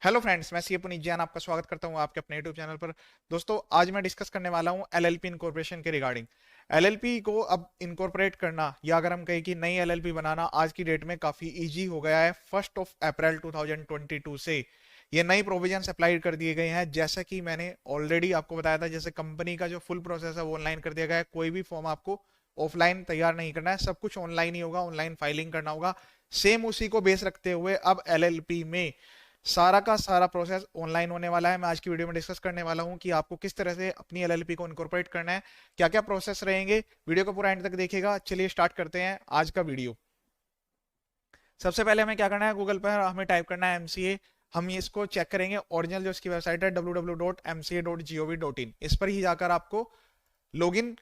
Hello friends, मैं CA Puneet Jain आपका स्वागत करता हूं आपके अपने यूट्यूब चैनल पर। दोस्तों, आज मैं डिस्कस करने वाला हूं एलएलपी इनकॉर्पोरेशन के रिगार्डिंग। एलएलपी को अब इनकॉर्पोरेट करना या अगर हम कहें कि नई एलएलपी बनाना आज की डेट में काफी इजी हो गया है। 1 अप्रैल 2022 से ये नई प्रोविजंस अप्लाई कर दिए गए हैं। जैसा कि मैंने ऑलरेडी आपको बताया था, जैसे कंपनी का जो फुल प्रोसेस है वो ऑनलाइन कर दिया गया है। कोई भी फॉर्म आपको ऑफलाइन तैयार नहीं करना है, सब कुछ ऑनलाइन ही होगा, ऑनलाइन फाइलिंग करना होगा। सेम उसी को बेस रखते हुए अब एलएलपी में सारा का सारा प्रोसेस ऑनलाइन होने वाला है। मैं आज की वीडियो में डिस्कस करने वाला हूं कि आपको किस तरह से अपनी एलएलपी को इनकॉर्पोरेट करना है, क्या क्या प्रोसेस रहेंगे। वीडियो को पूरा एंड तक देखिएगा। चलिए स्टार्ट करते हैं आज का वीडियो। सबसे पहले हमें क्या करना है, गूगल पर हमें टाइप करना है एमसीए। हम ये इसको चेक करेंगे, ओरिजिनल जो इसकी वेबसाइट है www.mca.gov.in, इस पर ही जाकर आपको लॉगिन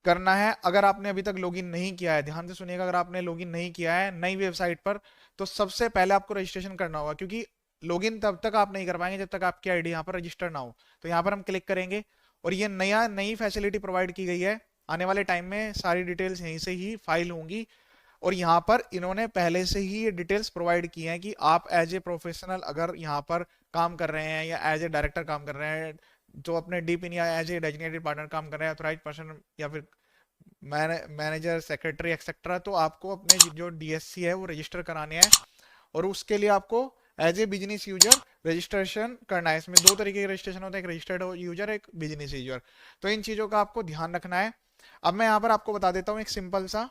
करना है। अगर आपने अभी तक लॉगिन नहीं किया है, ध्यान से सुनिएगा, अगर आपने लॉगिन नहीं किया है नई वेबसाइट पर, तो सबसे पहले आपको रजिस्ट्रेशन करना होगा, क्योंकि लॉगिन तब तक आप नहीं कर पाएंगे जब तक आपकी आईडी यहाँ पर रजिस्टर ना हो। तो यहाँ पर हम क्लिक करेंगे और ये नई फैसिलिटी प्रोवाइड की गई है। आने वाले टाइम में सारी डिटेल्स यहीं से ही फाइल होंगी और यहाँ पर इन्होंने पहले से ही ये डिटेल्स प्रोवाइड की हैं कि आप एज ए प्रोफेशनल अगर यहाँ पर काम कर रहे हैं या एज ए डायरेक्टर काम कर रहे हैं, जो अपने डीप इन या एज ए डेजिग्नेटेड पार्टनर काम कर रहे हैं, ऑथराइज्ड पर्सन या फिर मैनेजर, सेक्रेटरी एक्सेट्रा, तो आपको अपने जो डीएससी है वो रजिस्टर कराने हैं और उसके लिए आपको as a business user registration करना है। इसमें दो तरीके के रजिस्ट्रेशन होते हैं, एक रजिस्टर्ड यूजर, एक बिजनेस यूजर। तो इन चीजों का आपको ध्यान रखना है। अब मैं यहाँ पर आपको बता देता हूँ एक सिंपल सा,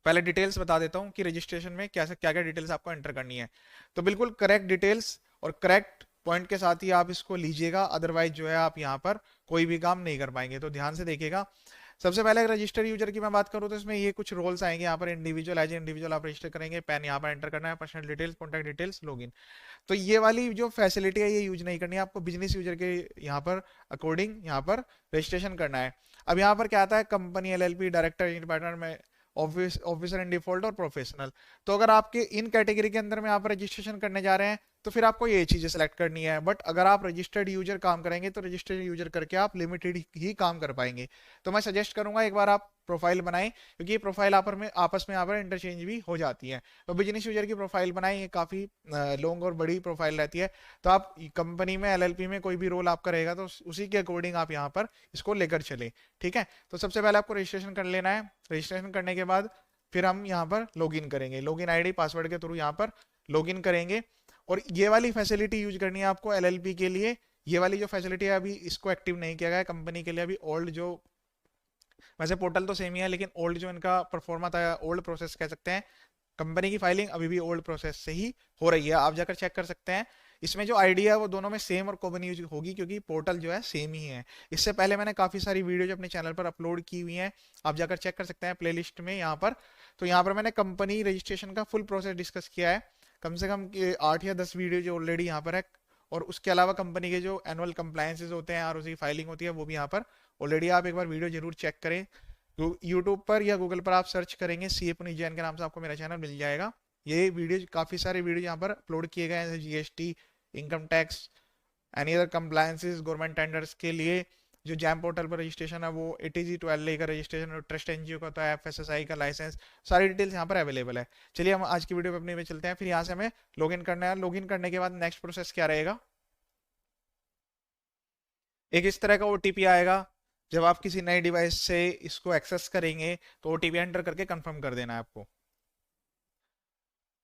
पहले डिटेल्स बता देता हूँ कि रजिस्ट्रेशन में क्या क्या क्या डिटेल्स आपको एंटर करनी है। तो बिल्कुल करेक्ट डिटेल्स और करेक्ट पॉइंट के साथ ही आप इसको लीजिएगा, अदरवाइज जो है आप यहाँ पर कोई भी काम नहीं कर पाएंगे। तो ध्यान से देखिएगा। सबसे पहले रजिस्टर यूजर की मैं बात करूँ तो इसमें ये कुछ रोल्स आएंगे। यहाँ पर इंडिविजुअल, एज ए इंडिविजुअल आप रजिस्टर करेंगे, पैन यहाँ पर एंटर करना है, personal details, contact details, login. तो ये वाली जो फैसिलिटी है ये यूज नहीं करनी है आपको, बिजनेस यूजर के यहाँ पर अकॉर्डिंग यहाँ पर रजिस्ट्रेशन करना है। अब यहाँ पर क्या आता है, कंपनी, एलएलपी, डायरेक्टर, पार्टनर में ऑफिसर इन डिफॉल्ट और प्रोफेशनल। तो अगर आपके इन कैटेगरी के अंदर में आप रजिस्ट्रेशन करने जा रहे हैं तो फिर आपको ये चीजें सेलेक्ट करनी है। बट अगर आप रजिस्टर्ड यूजर काम करेंगे तो रजिस्टर्ड यूजर करके आप लिमिटेड ही काम कर पाएंगे। तो मैं सजेस्ट करूंगा एक बार आप प्रोफाइल बनाएं, क्योंकि ये प्रोफाइल आपस में यहाँ पर इंटरचेंज भी हो जाती है। तो बिजनेस यूजर की प्रोफाइल बनाएं, ये काफी लॉन्ग और बड़ी प्रोफाइल रहती है। तो आप कंपनी में, एलएलपी में कोई भी रोल आपका रहेगा तो उसी के अकॉर्डिंग आप यहाँ पर इसको लेकर चले। ठीक है, तो सबसे पहले आपको रजिस्ट्रेशन कर लेना है। रजिस्ट्रेशन करने के बाद फिर हम यहाँ पर लॉगिन करेंगे, लॉगिन आईडी पासवर्ड के थ्रू यहाँ पर लॉगिन करेंगे। और ये वाली फैसिलिटी यूज करनी है आपको एलएलपी के लिए। ये वाली जो फैसिलिटी है अभी इसको एक्टिव नहीं किया गया है कंपनी के लिए। अभी ओल्ड जो, वैसे पोर्टल तो सेम ही है, लेकिन ओल्ड जो इनका परफॉर्मा था, ओल्ड प्रोसेस कह सकते हैं, कंपनी की फाइलिंग अभी भी ओल्ड प्रोसेस से ही हो रही है। आप जाकर चेक कर सकते हैं। इसमें जो आईडी है वो दोनों में सेम और कॉमन यूज होगी, क्योंकि पोर्टल जो है सेम ही है। इससे पहले मैंने काफी सारी वीडियो अपने चैनल पर अपलोड की हुई हैं, आप जाकर चेक कर सकते हैं प्लेलिस्ट में यहाँ पर। तो यहाँ पर मैंने कंपनी रजिस्ट्रेशन का फुल प्रोसेस डिस्कस किया है, कम से कम 8 या 10 वीडियो जो ऑलरेडी यहाँ पर है। और उसके अलावा कंपनी के जो एनुअल कंप्लायंसेस होते हैं और उसकी फाइलिंग होती है वो भी यहाँ पर ऑलरेडी, आप एक बार वीडियो जरूर चेक करें। यूट्यूब पर या गूगल पर आप सर्च करेंगे सीए पुनीत जैन के नाम से, आपको मेरा चैनल मिल जाएगा। ये वीडियो, काफी सारे वीडियो यहाँ पर अपलोड किए गए हैं, GST, income tax, any other compliances, government tenders के लिए। जो जैम पोर्टल पर रजिस्ट्रेशन है वो एटीजी टू एल का रजिस्ट्रेशन, और ट्रस्ट एनजीओ का होता है, एफएसएसआई का लाइसेंस, सारी डिटेल्स यहाँ पर अवेलेबल है। चलिए हम आज की वीडियो पे अपने में चलते हैं। फिर यहाँ से हमें लॉगिन करना है। लॉगिन करने के बाद नेक्स्ट प्रोसेस क्या रहेगा, एक इस तरह का ओटीपी आएगा। जब आप किसी नए डिवाइस से इसको एक्सेस करेंगे तो ओटीपी एंटर करके कंफर्म कर देना है आपको।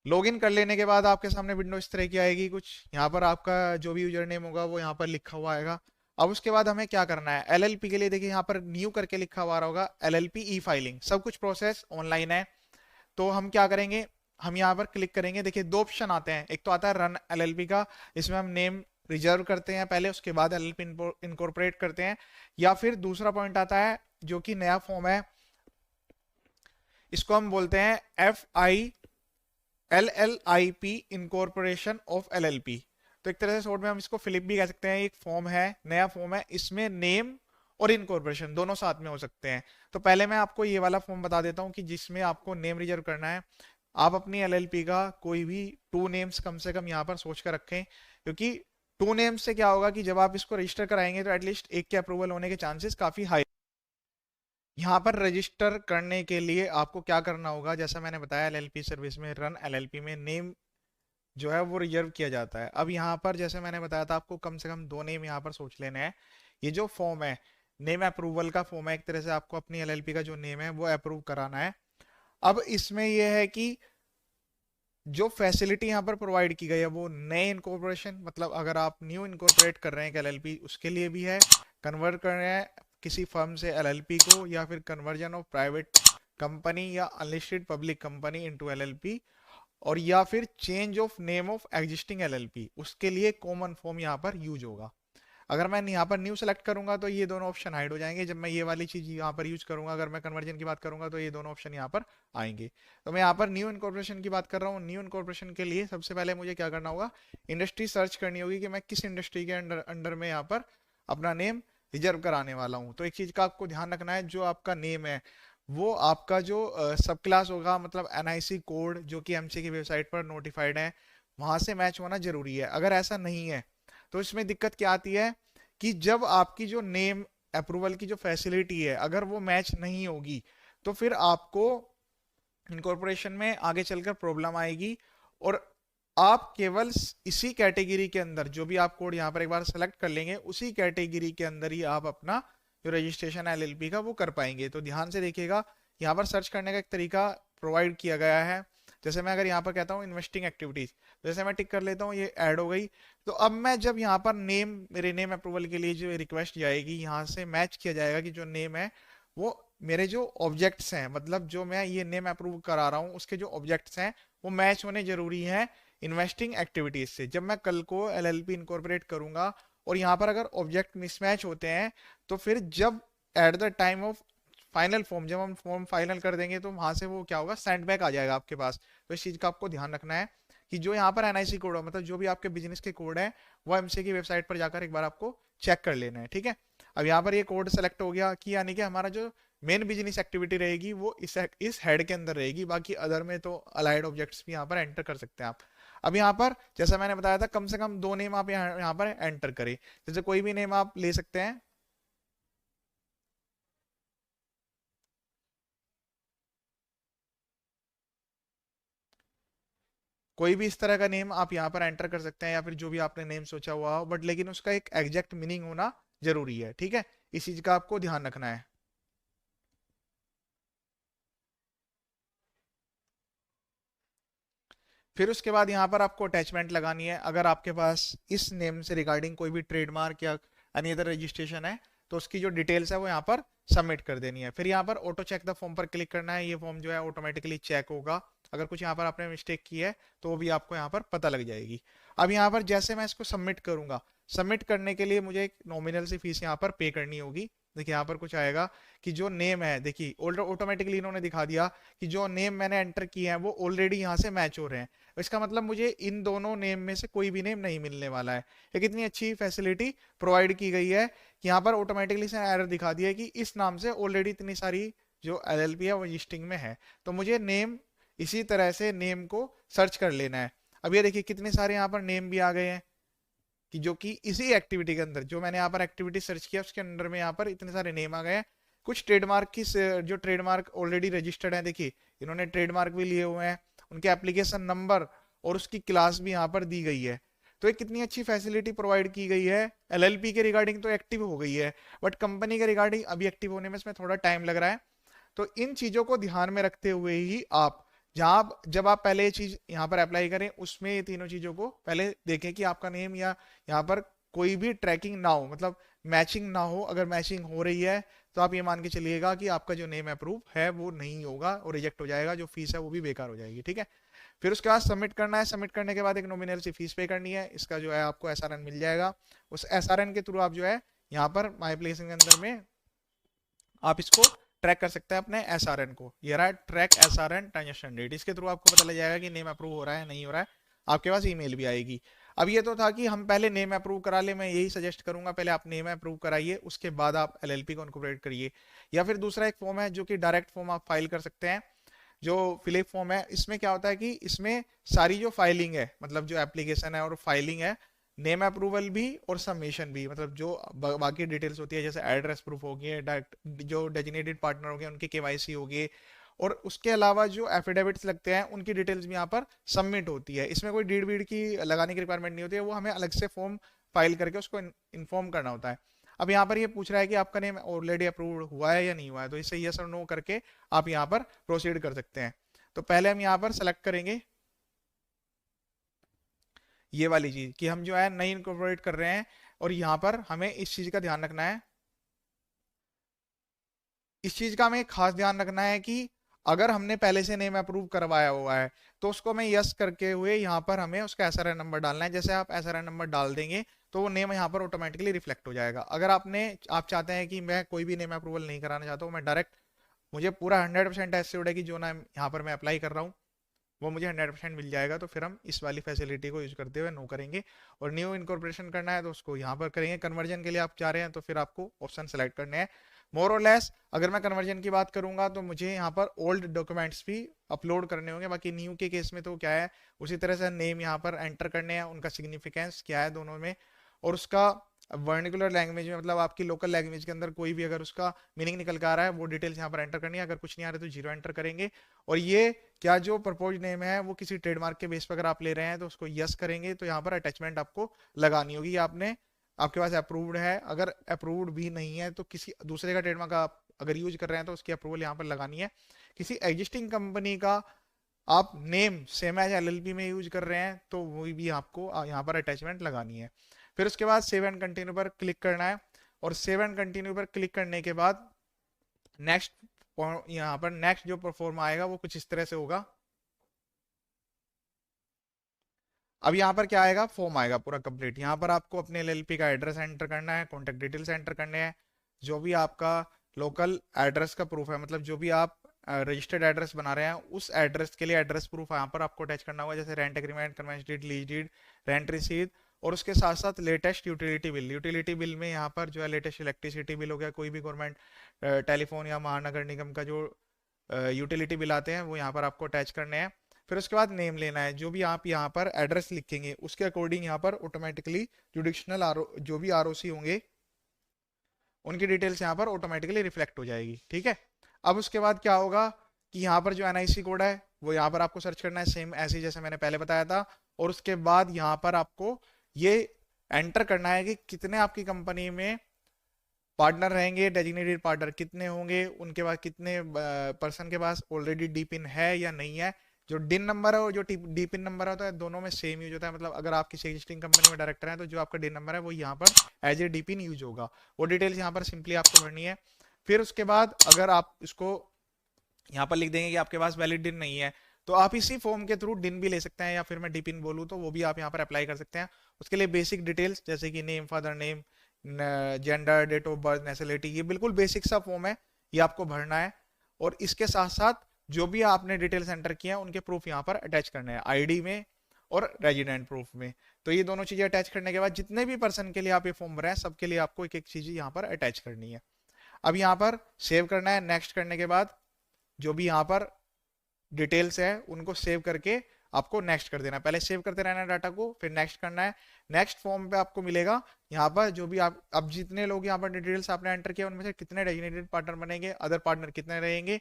लॉगिन कर लेने के बाद आपके सामने विंडो इस तरह की आएगी कुछ। यहाँ पर आपका जो भी यूजर नेम होगा वो यहाँ पर लिखा हुआ आएगा। अब उसके बाद हमें क्या करना है, एलएलपी के लिए देखिए यहाँ पर न्यू करके लिखा हुआ होगा, एलएलपी ई फाइलिंग, सब कुछ प्रोसेस ऑनलाइन है। तो हम क्या करेंगे, हम यहाँ पर क्लिक करेंगे। देखिए दो ऑप्शन आते हैं, एक तो आता है रन एलएलपी का, इसमें हम नेम रिजर्व करते हैं पहले, उसके बाद एलएलपी इनकॉर्पोरेट करते हैं। या फिर दूसरा पॉइंट आता है जो कि नया फॉर्म है, इसको हम बोलते हैं FILLIP इनकॉर्पोरेशन ऑफ एलएलपी। तो एक तरह से शॉर्ट में हम इसको फिलिप भी कह सकते हैं। एक फॉर्म है, नया फॉर्म है, इसमें नेम और इनकॉर्पोरेशन दोनों साथ में हो सकते हैं। तो पहले मैं आपको ये वाला फॉर्म बता देता हूँ कि जिसमें आपको नेम रिजर्व करना है। आप अपनी एलएलपी का कोई भी 2 नेम्स कम से कम यहाँ पर सोच कर रखें, क्योंकि 2 नेम्स से क्या होगा कि जब आप इसको रजिस्टर कराएंगे तो एटलीस्ट एक के अप्रूवल होने के चांसेस काफी हाई। यहाँ पर रजिस्टर करने के लिए आपको क्या करना होगा, जैसा मैंने बताया एलएलपी सर्विस में, रन एलएलपी में नेम जो है वो रिजर्व किया जाता है। अब यहाँ पर जैसे मैंने बताया था आपको, कम से कम दो नेम यहाँ पर सोच लेने हैं। ये जो फॉर्म है, नेम अप्रूवल का फॉर्म है, एक तरह से आपको अपनी एलएलपी का जो नेम है वो अप्रूव कराना है। अब इसमें यह है कि जो फैसिलिटी यहाँ पर प्रोवाइड की गई है वो नए इनकॉर्पोरेशन, मतलब अगर आप न्यू इनकॉर्पोरेट कर रहे हैं एलएलपी, उसके लिए भी है। कन्वर्ट कर रहे हैं किसी फर्म से एलएलपी को, या फिर कन्वर्जन ऑफ प्राइवेट कंपनी या unlisted public company into LLP, और या फिर change of name of existing LLP, उसके लिए कॉमन फॉर्म यहाँ पर यूज होगा। अगर मैं यहाँ पर न्यू सेलेक्ट करूंगा तो ये दोनों ऑप्शन हाइड हो जाएंगे। जब मैं ये वाली चीज यहाँ पर यूज करूंगा, अगर मैं कन्वर्जन की बात करूंगा, तो ये दोनों ऑप्शन यहाँ पर आएंगे। तो मैं यहाँ पर न्यू इनकॉर्पोरेशन की बात कर रहा हूँ। न्यू इनकॉर्पोरेशन के लिए सबसे पहले मुझे क्या करना होगा, इंडस्ट्री सर्च करनी होगी कि मैं किस इंडस्ट्री के अंडर अंडर में यहाँ पर अपना नेम रिजर्व कराने वाला हूँ। तो एक चीज का आपको ध्यान रखना है, जो आपका नेम है वो आपका जो सब क्लास होगा, मतलब एनआईसी कोड जो कि एमसी की वेबसाइट पर नोटिफाइड है, वहां से मैच होना जरूरी है। अगर ऐसा नहीं है तो इसमें दिक्कत क्या आती है कि जब आपकी जो नेम अप्रूवल की जो फैसिलिटी है अगर वो मैच नहीं होगी, तो फिर आपको इनकॉर्पोरेशन में आगे चलकर प्रॉब्लम आएगी। और आप केवल इसी कैटेगरी के अंदर, जो भी आप कोड यहाँ पर एक बार सेलेक्ट कर लेंगे, उसी कैटेगरी के अंदर ही आप अपना जो रजिस्ट्रेशन है एलएलपी का वो कर पाएंगे। तो ध्यान से देखिएगा, यहाँ पर सर्च करने का एक तरीका प्रोवाइड किया गया है। जैसे मैं अगर यहाँ पर कहता हूँ इन्वेस्टिंग एक्टिविटीज, जैसे मैं टिक कर लेता हूँ, ये ऐड हो गई। तो अब मैं जब यहाँ पर नेम, मेरे नेम अप्रूवल के लिए जो रिक्वेस्ट जाएगी, यहाँ से मैच किया जाएगा कि जो नेम है वो मेरे जो ऑब्जेक्ट्स हैं, मतलब जो मैं ये नेम अप्रूव करा रहा हूँ उसके जो ऑब्जेक्ट्स हैं वो मैच होने जरूरी है इन्वेस्टिंग एक्टिविटीज से। जब मैं कल को एलएलपी इनकॉर्पोरेट करूंगा और यहाँ पर अगर ऑब्जेक्ट मिसमैच होते हैं, तो फिर जब at the time of final form, जब हम फॉर्म फाइनल कर देंगे, तो वहां से वो क्या होगा, सेंड बैक आ जाएगा आपके पास। तो इस चीज का आपको ध्यान रखना है कि जो यहाँ पर एनआईसी कोड है, मतलब जो भी आपके बिजनेस के कोड है, वो एमसी की वेबसाइट पर जाकर एक बार आपको चेक कर लेना है, ठीक है। अब यहाँ पर ये कोड सेलेक्ट हो गया कि यानी कि हमारा जो मेन बिजनेस एक्टिविटी रहेगी वो इस हेड के अंदर रहेगी, बाकी अदर में तो अलाइड ऑब्जेक्ट्स भी यहाँ पर एंटर कर सकते हैं आप। अब यहाँ पर जैसा मैंने बताया था, कम से कम दो नेम आप यहाँ पर एंटर करें। जैसे कोई भी नेम आप ले सकते हैं, कोई भी इस तरह का नेम आप यहाँ पर एंटर कर सकते हैं, या फिर जो भी आपने नेम सोचा हुआ हो, बट लेकिन उसका एक एग्जैक्ट मीनिंग होना जरूरी है, ठीक है। इस चीज का आपको ध्यान रखना है। फिर उसके बाद यहाँ पर आपको अटैचमेंट लगानी है। अगर आपके पास इस नेम से रिगार्डिंग कोई भी ट्रेडमार्क या एनी अदर रजिस्ट्रेशन है, तो उसकी जो डिटेल्स है वो यहाँ पर सबमिट कर देनी है। फिर यहाँ पर ऑटो चेक द फॉर्म पर क्लिक करना है। ये फॉर्म जो है ऑटोमेटिकली चेक होगा। अगर कुछ यहाँ पर आपने मिस्टेक की है तो वो भी आपको यहाँ पर पता लग जाएगी। अब यहाँ पर जैसे मैं इसको सबमिट करूंगा, सबमिट करने के लिए मुझे एक नॉमिनल सी फीस यहाँ पर पे करनी होगी। देखिए यहाँ पर कुछ आएगा कि जो नेम है, देखिए ऑटोमेटिकली इन्होंने दिखा दिया कि जो नेम मैंने एंटर किए हैं वो ऑलरेडी यहाँ से मैच हो रहे हैं। इसका मतलब मुझे इन दोनों नेम में से कोई भी नेम नहीं मिलने वाला है। एक इतनी अच्छी फैसिलिटी प्रोवाइड की गई है कि यहाँ पर ऑटोमेटिकली से एरर दिखा दिया है कि इस नाम से ऑलरेडी इतनी सारी जो एलएलपी है वो रजिस्टरिंग में है। तो मुझे नेम, इसी तरह से नेम को सर्च कर लेना है। अब ये देखिए कितने सारे यहाँ पर नेम भी आ गए हैं कि जो कि इसी एक्टिविटी के अंदर, जो मैंने यहाँ पर एक्टिविटी सर्च किया उसके अंदर में यहाँ पर इतने सारे नेम आ गए हैं। कुछ ट्रेडमार्क की जो ट्रेडमार्क ऑलरेडी रजिस्टर्ड है, देखिए इन्होंने ट्रेडमार्क भी लिए हुए हैं, उनके एप्लीकेशन नंबर और उसकी क्लास भी यहाँ पर दी गई है। तो एक कितनी अच्छी फैसिलिटी प्रोवाइड की गई है। एलएलपी के रिगार्डिंग तो एक्टिव हो गई है, बट कंपनी के रिगार्डिंग अभी एक्टिव होने में इसमें थोड़ा टाइम लग रहा है। तो इन चीजों को ध्यान में रखते हुए ही आप जब आप पहले ये चीज यहाँ पर अप्लाई करें, उसमें ये तीनों चीजों को पहले देखें कि आपका नेम या यहाँ पर कोई भी ट्रैकिंग ना हो, मतलब मैचिंग ना हो। अगर मैचिंग हो रही है तो आप ये मान के चलिएगा कि आपका जो नेम अप्रूव है वो नहीं होगा और रिजेक्ट हो जाएगा, जो फीस है वो भी बेकार हो जाएगी, ठीक है। फिर उसके बाद सबमिट करना है। सबमिट करने के बाद एक नॉमिनल सी फीस पे करनी है। इसका जो है आपको एसआरएन मिल जाएगा। उस एसआरएन के थ्रू आप जो है यहाँ पर माई प्लेस के अंदर में आप इसको ट्रैक कर सकते हैं अपने एसआरएन को। ये रहा ट्रैक एसआरएन ट्रांजेक्शन डेट। इसके थ्रू आपको पता लग जाएगा कि नेम अप्रूव हो रहा है नहीं हो रहा है। आपके पास ईमेल भी आएगी। अब ये तो था कि हम पहले नेम अप्रूव करा ले। मैं यही सजेस्ट करूंगा, पहले आप नेम अप्रूव कराइए, उसके बाद आप एलएलपी को इनकॉर्पोरेट करिए। या फिर दूसरा एक फॉर्म है जो कि डायरेक्ट फॉर्म आप फाइल कर सकते हैं। जो फिलिप फॉर्म है, इसमें क्या होता है कि इसमें सारी जो फाइलिंग है, मतलब जो एप्लीकेशन है और फाइलिंग है, नेम अप्रूवल भी और सबमिशन भी, मतलब जो बाकी डिटेल्स होती है, जैसे एड्रेस प्रूफ हो गए, जो डेजिग्नेटेड पार्टनर हो गए उनके केवाईसी हो गए, और उसके अलावा जो एफिडेविट्स लगते हैं उनकी डिटेल्स भी यहाँ पर सबमिट होती है। इसमें कोई डीड वीड की लगाने की रिक्वायरमेंट नहीं होती है, वो हमें अलग से फॉर्म फाइल करके उसको इन्फॉर्म करना होता है। अब यहाँ पर ये पूछ रहा है कि आपका नेम ऑलरेडी अप्रूव हुआ है या नहीं हुआ है, तो इससे यस और नो करके आप यहाँ पर प्रोसीड कर सकते हैं। तो पहले हम यहाँ पर सेलेक्ट करेंगे ये वाली चीज कि हम जो है नई इनकॉर्पोरेट कर रहे हैं, और यहाँ पर हमें इस चीज का ध्यान रखना है, इस चीज का हमें खास ध्यान रखना है कि अगर हमने पहले से नेम अप्रूव करवाया हुआ है तो उसको हमें यस करके हुए यहाँ पर हमें उसका एसआरएन नंबर डालना है। जैसे आप एसआरएन नंबर डाल देंगे तो वो नेम यहाँ पर ऑटोमेटिकली रिफ्लेक्ट हो जाएगा। अगर आप चाहते हैं कि मैं कोई भी नेम अप्रूवल नहीं कराना चाहता हूँ, मैं डायरेक्ट, मुझे पूरा 100% एश्योर्ड है कि जो नाम यहाँ पर मैं अप्लाई कर रहा हूँ वो मुझे 100% मिल जाएगा, तो फिर हम इस वाली फैसिलिटी को यूज करते हुए नो करेंगे। और न्यू इनकॉर्पोरेशन करना है तो उसको यहाँ पर करेंगे। कन्वर्जन के लिए आप चाह रहे हैं तो फिर आपको ऑप्शन सेलेक्ट करने हैं। मोर और लेस अगर मैं कन्वर्जन की बात करूंगा तो मुझे यहाँ पर ओल्ड डॉक्यूमेंट्स भी अपलोड करने होंगे। बाकी न्यू के केस में तो क्या है, उसी तरह से नेम यहाँ पर एंटर करने हैं, उनका सिग्निफिकेंस क्या है दोनों में, और उसका वर्निकुलर लैंग्वेज में, मतलब आपकी लोकल लैंग्वेज के अंदर कोई भी अगर उसका मीनिंग निकल के आ रहा है वो डिटेल्स यहाँ पर एंटर करनी है। अगर कुछ नहीं आ रहा तो जीरो एंटर करेंगे। और ये क्या जो प्रपोज नेम है वो किसी ट्रेडमार्क के बेस पर अगर आप ले रहे हैं तो उसको यस करेंगे। तो यहाँ पर अटैचमेंट आपको लगानी होगी, आपने आपके पास अप्रूव्ड है। अगर अप्रूव्ड भी नहीं है तो किसी दूसरे का ट्रेडमार्क आप अगर यूज कर रहे हैं तो उसकी अप्रूवल यहाँ पर लगानी है। किसी एग्जिस्टिंग कंपनी का आप नेम सेम एज एलएलपी में यूज कर रहे हैं तो वो भी आपको यहाँ पर अटैचमेंट लगानी है। फिर उसके बाद सेव एंड कंटिन्यू पर क्लिक करना है, और सेव एंड कंटिन्यू पर क्लिक करने के बाद नेक्स्ट, यहाँ पर नेक्स्ट जो परफॉर्म आएगा वो कुछ इस तरह से होगा। अब यहाँ पर क्या आएगा, फॉर्म आएगा पूरा कंप्लीट। यहाँ पर आपको अपने एलएलपी का एड्रेस एंटर करना है, कॉन्टेक्ट डिटेल्स एंटर करने हैं, जो भी आपका लोकल एड्रेस का प्रूफ है, मतलब जो भी आप रजिस्टर्ड एड्रेस बना रहे हैं उस एड्रेस के लिए एड्रेस प्रूफ यहाँ पर आपको अटैच करना होगा, जैसे rent agreement, conveyance deed, lease deed, rent receipt, और उसके साथ साथ latest utility bill. Utility bill में यहाँ पर जो है लेटेस्ट इलेक्ट्रिसिटी बिल हो गया, कोई भी गवर्नमेंट टेलीफोन या महानगर निगम का जो यूटिलिटी बिल आते हैं वो यहाँ पर आपको अटैच करने हैं। फिर उसके बाद नेम लेना है, जो भी आप यहाँ पर एड्रेस लिखेंगे उसके अकॉर्डिंग यहाँ पर ऑटोमेटिकली जुडिशनल जो भी आरओसी होंगे उनकी डिटेल्स यहाँ पर ऑटोमेटिकली रिफ्लेक्ट हो जाएगी। ठीक है, अब उसके बाद क्या होगा कि यहाँ पर जो एनआईसी कोड है वो यहाँ पर आपको सर्च करना है, सेम ऐसे जैसे मैंने पहले बताया था। और उसके बाद यहाँ पर आपको ये एंटर करना है कि कितने आपकी कंपनी में पार्टनर रहेंगे, डेजिग्नेटेड पार्टनर कितने होंगे, उनके पास कितने पर्सन के पास ऑलरेडी डी पिन है या नहीं है। जो डिन नंबर है और जो डी पिन नंबर होता है दोनों में सेम यूज होता है, मतलब अगर आप किसी एग्जिस्टिंग कंपनी में डायरेक्टर हैं तो जो आपका डिन नंबर है वो यहाँ पर as a D pin use होगा। वो डिटेल्स यहाँ पर सिंपली आपको भरनी है। फिर उसके बाद अगर आप इसको यहाँ पर लिख देंगे कि आपके पास वैलिड डिन नहीं है तो आप इसी फॉर्म के थ्रू डिन भी ले सकते हैं, या फिर मैं डी पिन बोलूँ तो वो भी आप यहाँ पर अप्लाई कर सकते हैं। उसके लिए बेसिक डिटेल्स जैसे कि name, father name, gender, date of birth, nationality, ये बिल्कुल बेसिक सा फॉर्म है, ये आपको भरना है। और इसके साथ साथ जो भी आपने डिटेल्स एंटर किए हैं उनके प्रूफ यहाँ पर अटैच करने हैं, आईडी में और रेजिडेंट प्रूफ में। तो ये दोनों चीजें अटैच करने के बाद जितने भी पर्सन के लिए आप ये फॉर्म भर रहे हैं सबके लिए आपको एक एक चीज यहाँ पर अटैच करनी है। अब यहाँ पर सेव करना है। नेक्स्ट करने के बाद जो भी यहाँ पर डिटेल्स है उनको सेव करके आपको नेक्स्ट कर देना है। पहले सेव करते रहना है डाटा को, फिर नेक्स्ट करना है। नेक्स्ट फॉर्म पे आपको मिलेगा यहाँ पर जो भी आप, अब जितने लोग यहाँ पर डिटेल्स आपने एंटर किया उनमें से कितने डेजिग्नेटेड पार्टनर बनेंगे, अदर पार्टनर कितने रहेंगे,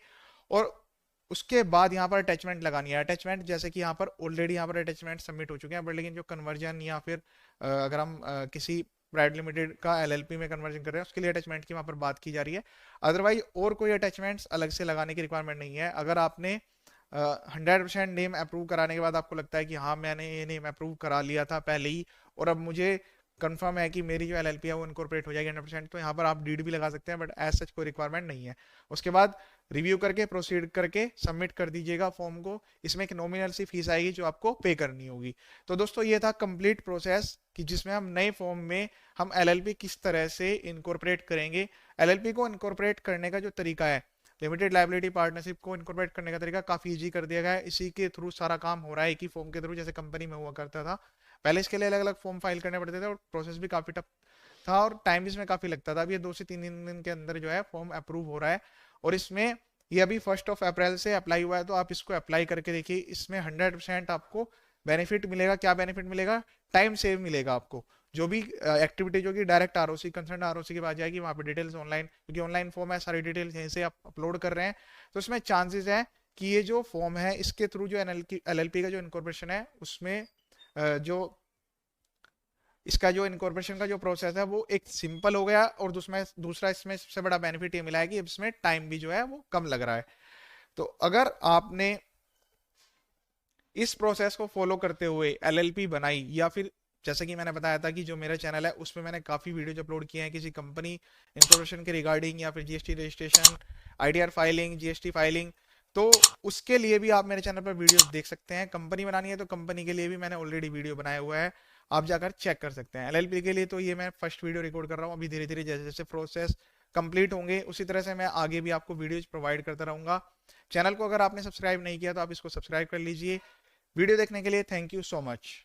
और उसके बाद यहाँ पर अटैचमेंट लगानी है। अटैचमेंट जैसे कि यहाँ पर ऑलरेडी यहाँ पर अटैचमेंट सबमिट हो चुके हैं, बट लेकिन जो कन्वर्जन या फिर अगर हम किसी प्राइवेट लिमिटेड का एलएलपी में कन्वर्जन कर रहे हैं उसके लिए अटैचमेंट की वहाँ पर बात की जा रही है। अदरवाइज और कोई अटैचमेंट्स अलग से लगाने की रिक्वायरमेंट नहीं है। अगर आपने 100% नेम अप्रूव कराने के बाद आपको लगता है कि हाँ मैंने ये नेम अप्रूव करा लिया था पहले ही और अब मुझे कंफर्म है कि मेरी जो एलएलपी है वो इनकॉर्पोरेट हो जाएगी 100%, तो यहाँ पर आप डीड भी लगा सकते हैं, बट एज सच कोई रिक्वायरमेंट नहीं है। उसके बाद रिव्यू करके प्रोसीड करके सबमिट कर दीजिएगा फॉर्म को। इसमें एक नॉमिनल सी फीस आएगी जो आपको पे करनी होगी। तो दोस्तों ये था कंप्लीट प्रोसेस कि जिसमें हम नए फॉर्म में हम एलएलपी किस तरह से इनकॉर्पोरेट करेंगे। एलएलपी को इनकॉर्पोरेट करने का जो तरीका है, लिमिटेड लाइबिलिटी पार्टनरशिप को इनकॉर्पोरेट करने का तरीका काफी इजी कर दिया गया है। इसी के थ्रू सारा काम हो रहा है, एक ही फॉर्म के थ्रू, जैसे कंपनी में हुआ करता था पहले। इसके लिए अलग अलग फॉर्म फाइल करने पड़ते थे और प्रोसेस भी काफी टफ था और टाइम भी इसमें काफी लगता था। अब ये 2 से 3 दिन के अंदर जो है फॉर्म अप्रूव हो रहा है और इसमें ये अभी 1 अप्रैल से अप्लाई हुआ है, तो आप इसको अप्लाई करके देखिए। इसमें 100% आपको बेनिफिट मिलेगा। क्या बेनिफिट मिलेगा? टाइम सेव मिलेगा आपको। जो भी एक्टिविटी जो कि डायरेक्ट आरओसी कंसर्न आरओसी के पास जाएगी, वहां पे डिटेल्स ऑनलाइन, क्योंकि ऑनलाइन फॉर्म है, सारी डिटेल्स यहीं से आप अपलोड कर रहे हैं, तो इसमें चांसेस है कि ये जो फॉर्म है इसके थ्रू जो एलएलपी का जो इनकॉर्पोरेशन है उसमें जो इसका जो इनकॉर्पोरेशन का जो प्रोसेस है वो एक सिंपल हो गया, और दूसरा इसमें सबसे बड़ा बेनिफिट ये मिला है कि इसमें टाइम भी जो है वो कम लग रहा है। तो अगर आपने इस प्रोसेस को फॉलो करते हुए एलएलपी बनाई, या फिर जैसे कि मैंने बताया था कि जो मेरा चैनल है उसमें मैंने काफी वीडियोज अपलोड किए हैं किसी कंपनी इंफॉर्मेशन के रिगार्डिंग, या फिर GST registration, ITR filing, GST filing, तो उसके लिए भी आप मेरे चैनल पर वीडियोस देख सकते हैं। कंपनी बनानी है तो कंपनी के लिए भी मैंने ऑलरेडी वीडियो बनाया हुआ है, आप जाकर चेक कर सकते हैं। एलएलपी के लिए तो ये मैं फर्स्ट वीडियो रिकॉर्ड कर रहा हूँ, अभी धीरे धीरे जैसे जैसे प्रोसेस कंप्लीट होंगे उसी तरह से मैं आगे भी आपको वीडियोज प्रोवाइड करता रहूंगा। चैनल को अगर आपने सब्सक्राइब नहीं किया तो आप इसको सब्सक्राइब कर लीजिए। वीडियो देखने के लिए थैंक यू सो मच।